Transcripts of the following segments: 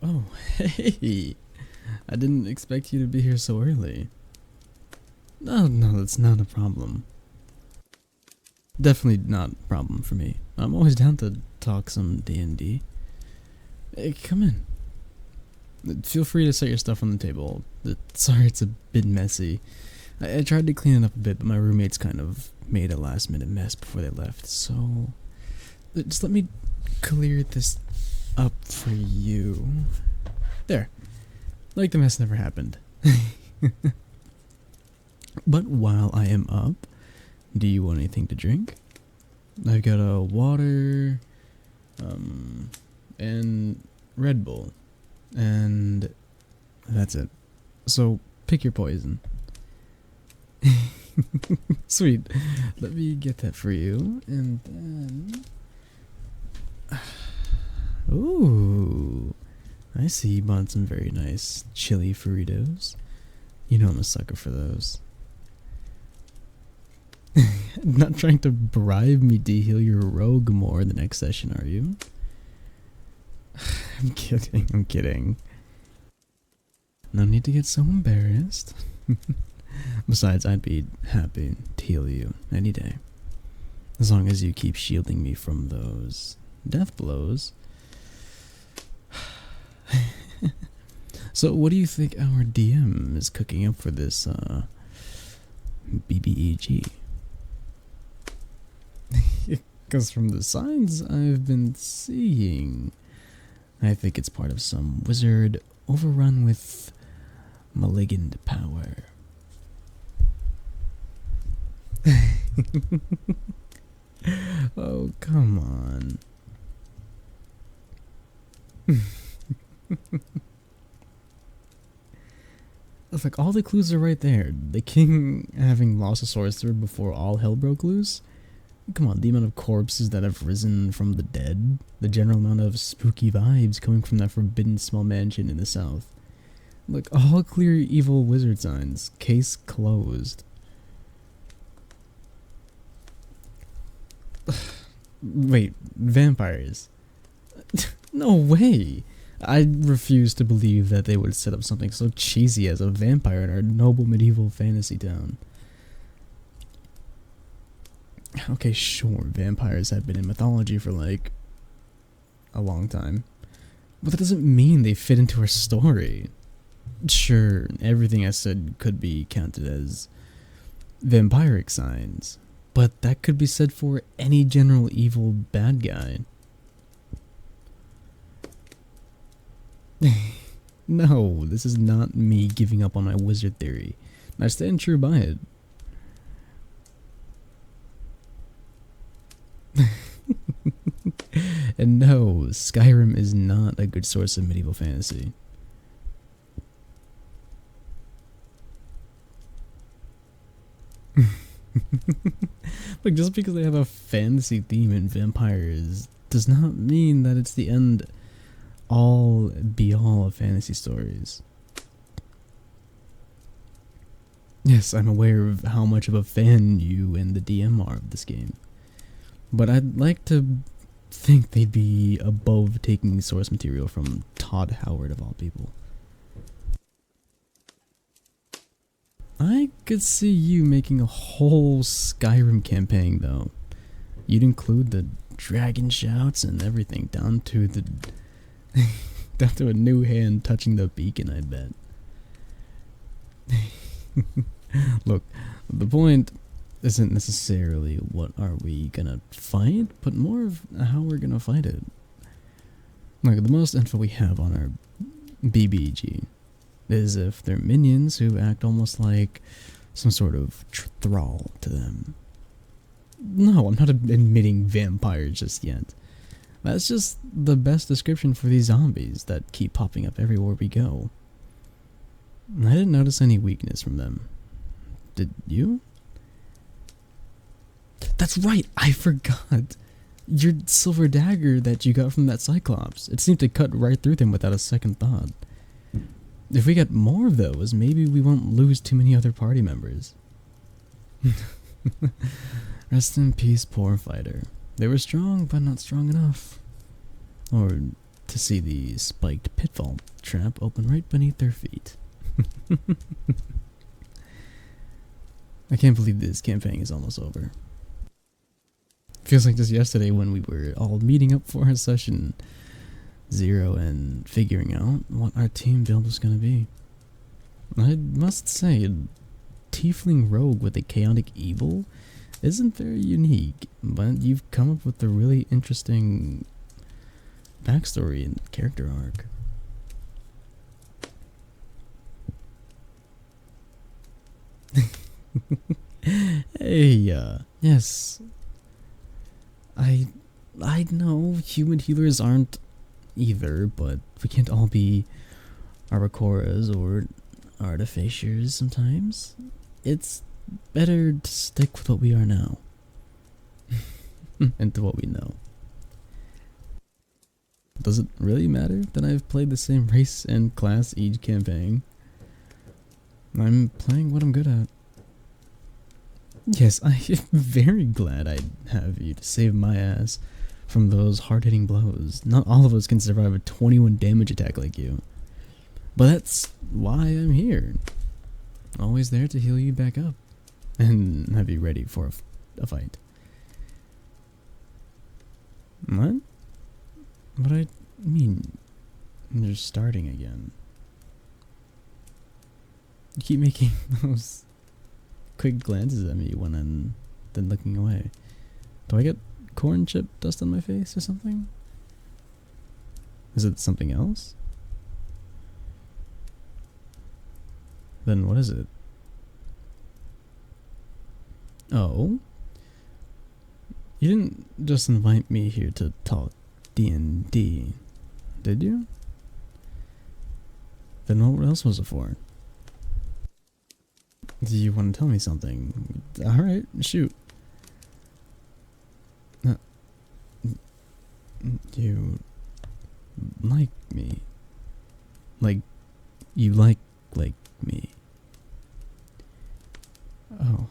Oh, hey! I didn't expect you to be here so early. No, that's not a problem. Definitely not a problem for me. I'm always down to talk some D&D. Hey, come in. Feel free to set your stuff on the table. Sorry it's a bit messy. I tried to clean it up a bit, but my roommates kind of made a last minute mess before they left, so just let me clear this up for you. There. Like the mess never happened. But while I am up, do you want anything to drink? I've got a water, and Red Bull, and that's it. So pick your poison. Sweet. Let me get that for you, and then... Ooh, I see you bought some very nice chili Doritos. You know I'm a sucker for those. Not trying to bribe me to heal your rogue more the next session, are you? I'm kidding. No need to get so embarrassed. Besides, I'd be happy to heal you any day. As long as you keep shielding me from those death blows. So what do you think our DM is cooking up for this BBEG? Because from the signs I've been seeing, I think it's part of some wizard overrun with malignant power. Oh, come on. It's like all the clues are right there. The king having lost a sorcerer before all hell broke loose. Come on, the amount of corpses that have risen from the dead. The general amount of spooky vibes coming from that forbidden small mansion in the south. Look, all clear evil wizard signs. Case closed. Wait, vampires? No way! I refuse to believe that they would set up something so cheesy as a vampire in our noble medieval fantasy town. Okay, sure, vampires have been in mythology for like a long time, but that doesn't mean they fit into our story. Sure, everything I said could be counted as vampiric signs, but that could be said for any general evil bad guy. No, this is not me giving up on my wizard theory. I stand true by it. And no, Skyrim is not a good source of medieval fantasy. Like, just because they have a fantasy theme in vampires does not mean that it's the end all be all of fantasy stories. Yes, I'm aware of how much of a fan you and the DM are of this game, but I'd like to think they'd be above taking source material from Todd Howard of all people. I could see you making a whole Skyrim campaign though. You'd include the dragon shouts and everything down to the down to a new hand touching the beacon, I bet. Look, the point isn't necessarily what are we gonna fight, but more of how we're gonna fight it. Like, the most info we have on our BBG is if they're minions who act almost like some sort of thrall to them. No, I'm not admitting vampires just yet. That's just the best description for these zombies that keep popping up everywhere we go. I didn't notice any weakness from them. Did you? That's right, I forgot. Your silver dagger that you got from that Cyclops. It seemed to cut right through them without a second thought. If we get more of those, maybe we won't lose too many other party members. Rest in peace, poor fighter. They were strong, but not strong enough. Or to see the spiked pitfall trap open right beneath their feet. I can't believe this campaign is almost over. Feels like just yesterday when we were all meeting up for a session 0 and figuring out what our team build was going to be. I must say, a tiefling rogue with a chaotic evil isn't very unique, but you've come up with a really interesting backstory and character arc. Hey, yes. I know human healers aren't either, but we can't all be Arakoras or artificers sometimes. It's better to stick with what we are now. And to what we know. Does it really matter that I've played the same race and class each campaign? I'm playing what I'm good at. Yes, I am very glad I have you to save my ass from those hard-hitting blows. Not all of us can survive a 21 damage attack like you. But that's why I'm here. Always there to heal you back up. And have you ready for a fight. What? What I mean, you're starting again. You keep making those quick glances at me when I'm then looking away. Do I get corn chip dust on my face or something? Is it something else? Then what is it? Oh? You didn't just invite me here to talk DND, did you? Then what else was it for? Do you want to tell me something? Alright, shoot. You like me. Like, you like me. Oh.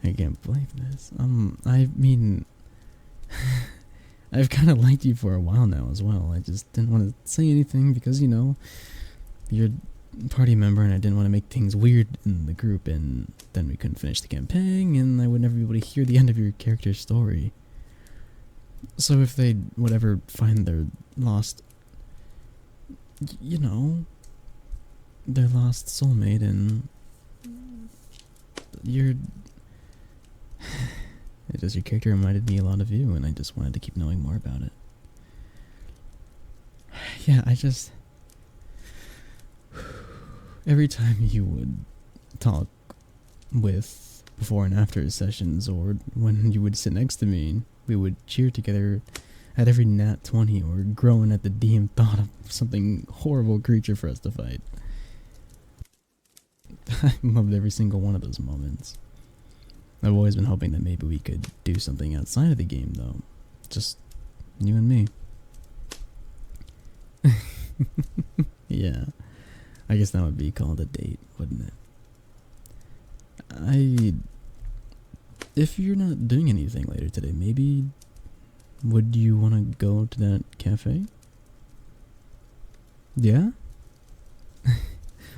I can't believe this. I mean, I've kind of liked you for a while now as well. I just didn't want to say anything because, you know, you're a party member and I didn't want to make things weird in the group, and then we couldn't finish the campaign and I would never be able to hear the end of your character's story. So if they would ever find their lost, you know, their lost soulmate, and you're... It just, your character reminded me a lot of you, and I just wanted to keep knowing more about it. Yeah, I just... Every time you would talk with before and after sessions, or when you would sit next to me, we would cheer together at every nat 20 or groan at the DM thought of something horrible creature for us to fight. I loved every single one of those moments. I've always been hoping that maybe we could do something outside of the game, though. Just you and me. Yeah. I guess that would be called a date, wouldn't it? If you're not doing anything later today, maybe... Would you want to go to that cafe? Yeah?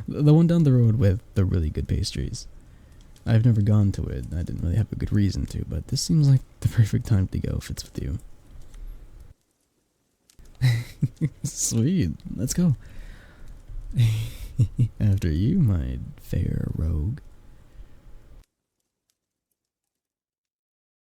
The one down the road with the really good pastries. I've never gone to it. I didn't really have a good reason to, but this seems like the perfect time to go if it's with you. Sweet. Let's go. After you, my fair rogue.